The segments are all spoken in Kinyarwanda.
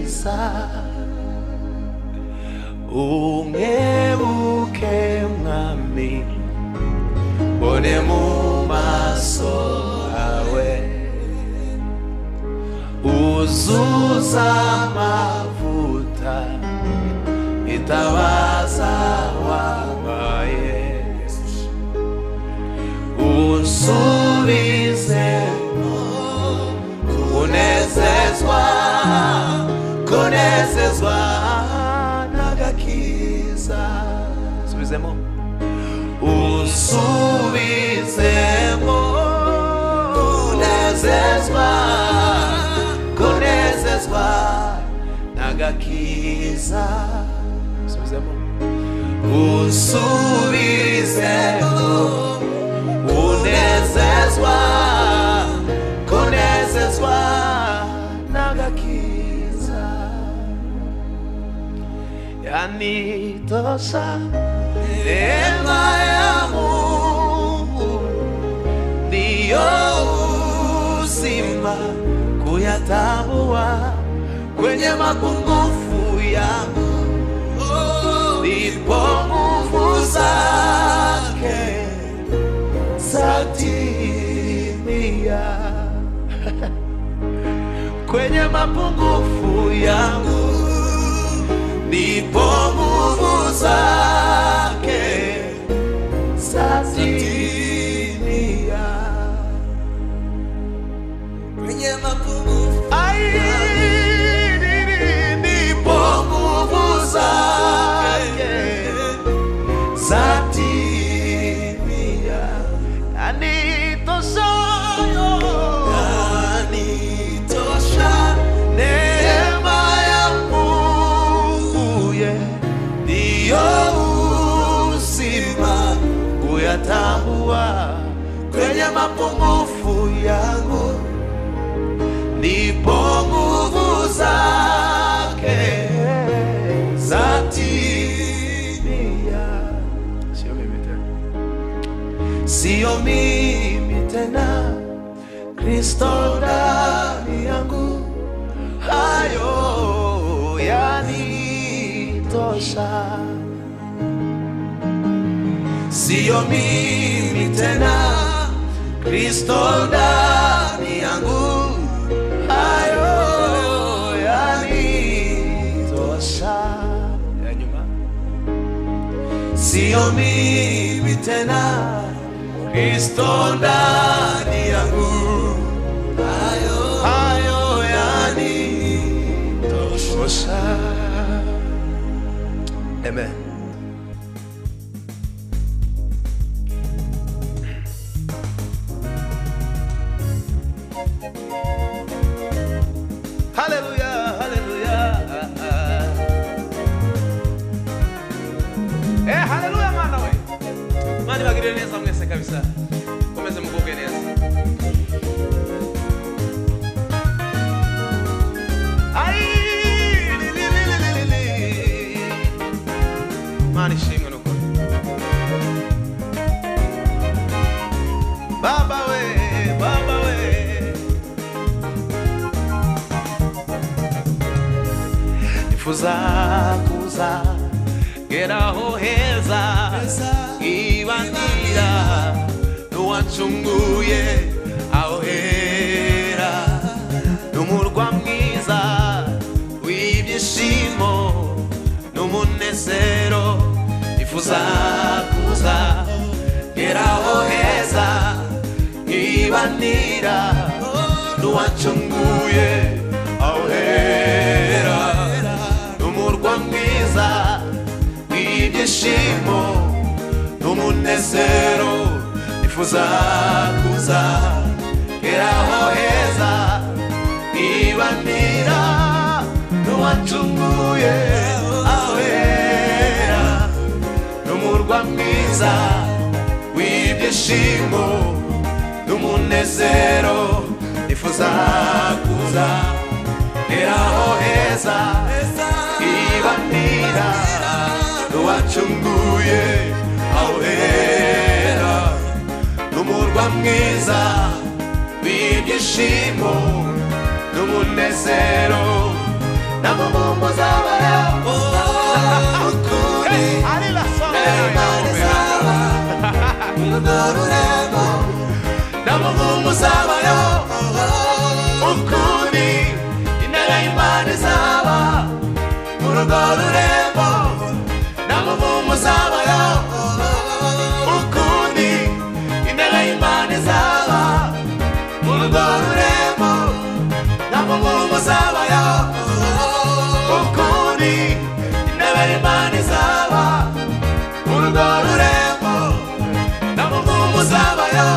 agakiza unkebuke mwami mbone mu maso hawe uzuza amavuta itabaza wabaye unsubizemo kunezezwa n'agakiza subizemo unsubizemo kunezezwa n'agakiza subizemo unsubizemo kunezezwa n'agakiza yanitosha neema ya Mungu ndiyo uzima kuyatambua kwenye mapungufu yangu ndipo nguvu zake zatimia kwenye mapungufu yangu ndipo nguvu zake zatimia kwenye mapungufu ndipo nguvu zake zatimia yanitosha neema ya Mungu ndiyo uzima kuyatambua kwenye mapungufu yangu ndipo nguvu zake zatimia. Sio mimi tena, Kristo ndani yangu, hayo yanitosha. Sio mimi tena, Kristo ndani yangu, hayo yanitosha. Ya nyuma. Sio mimi tena, Kristo ndani yangu, hayo yanitosha. Amen. Hallelujah, hallelujah. Hallelujah mana we. Mani bagire neza mwese kabisa. Komeze mugoge neza. Ai li. Mani shimwe no kone. Baba we. Nifuza kuza geraho heza ibanira nuwacunguye aho hera numurwa mwiza w'ibyishimo n'umunezero. Nifuza kuza geraho heza ibanira nuwacunguye aho hera numurwa mwiza w'ibyishimo n'umunezero. Nifuza kuza geraho heza ibanira n'uwacunguye aho hera n'umurwa mwiza w'ibyishimo n'umunezero. Nifuza kuza geraho heza ibanira n'uwacunguye aho hera n'umurwa mwiza w'ibyishimo n'umunezero. rurembo namumuzabayo ukundi intebe y'Imana izaba urwo rurembo namumuzabayo ukundi intebe y'Imana izaba urwo rurembo namumuzabayo ukundi intebe y'Imana izaba urwo rurembo namumuzabayo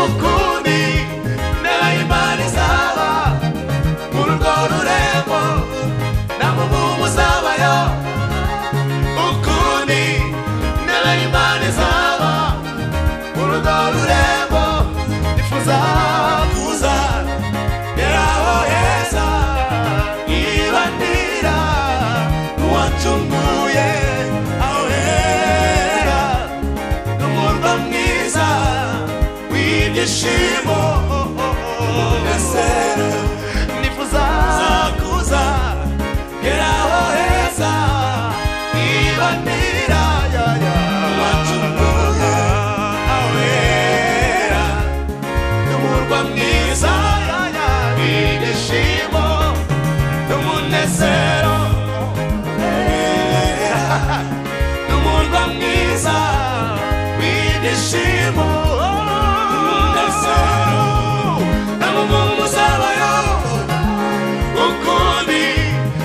ukundi intebe y'Imana izaba urwo rurembo namumuzabayo ukundi intebe y'Imana izaba urwo rurembo nifuza kuza geraho heza ibandira uwacunguye aho hera n'umurwa mwiza w'ibyishimo umunezero nifuza kuza geraho heza ibandira uwacunguye aho hera n'umurwa mwiza w'ibyishimo n'umunezero n'umurwa mwiza w'ibyishimo n'umunezero namumuzabayo ukundi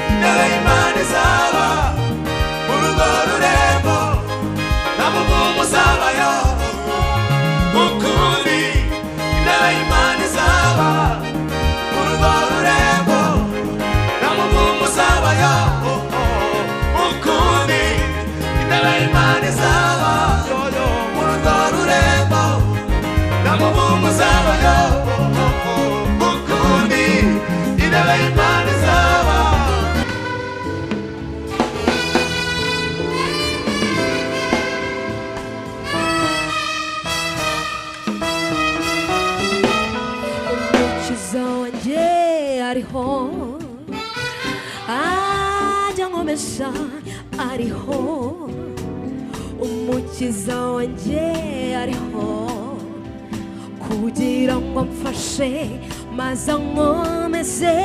intebe y'Imana izaba urwo rurembo namumuzabayo ukundi intebe y'Imana izaba urwo rurembo namumuzabayo ukundi intebe y'Imana izaba urwo rurembo namumuzabayo ukundi intebe y'Imana izaba. Umukiza wanjye ariho ajya nkomeza ariho umukiza wanjye ariho kugira ngo amfashe maze ankomeze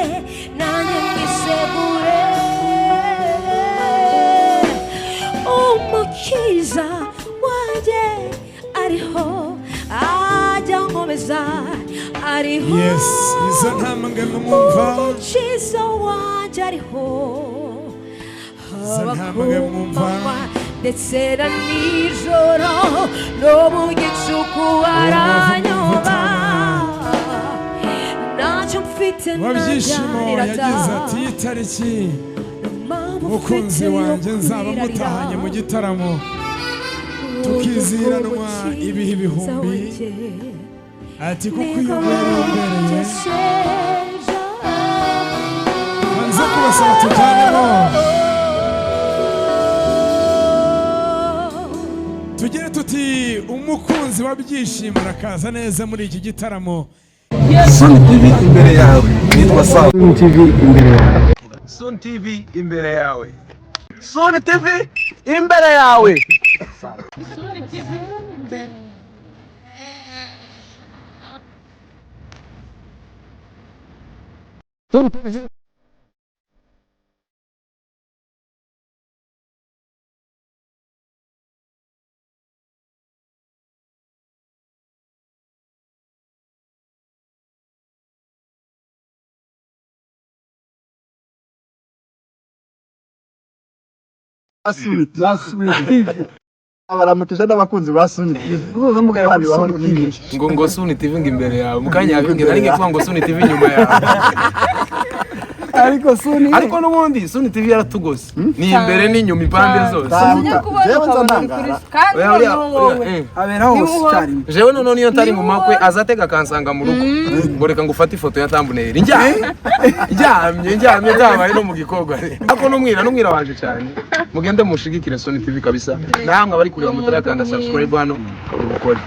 nanjye mwisegure umukiza wanjye ariho ajya nkomeza ariho Yes, izo ntambwe mwumva umukiza wanjye ariho izo ntambwe mwumva ndetse na nijoro no mu gicuku aranyoba ntacyo mfite wabyishimo yagize ati itariki mukunzi wanjye nzaba mutahanye mu gitaramo tukiziranwa ibihe ibihumbi ati kuko iyo mbereye hanze kubasaba tujyanemo tugere tuti umukunzi wabyishimo arakaza neza muri iki gitaramo. Sun TV imbere yawe nitwa Sun TV imbere yawe Sun TV imbere yawe Sun TV imbere yawe Sun TV imbere Sun TV abaramutisha n'abakunzi ba Sun TV ngo Sun TV imbere yawe mukanya yabingira ari ngiye ngo Sun TV nyuma yawe ariko n'ubundi Sun TV yaratugose ni imbere n'inyuma impande zose abera hose cyane jewe none niyo ntari mu makwe azatega kansanga mu rugo ngo reka ngufate ifoto ya thumbnail njyamye byabaye no mu gikogwa ariko n'umwira wanje cyane mugende mushigikire Sun TV kabisa namwe abari kureba mutarakanda subscribe hano ubukore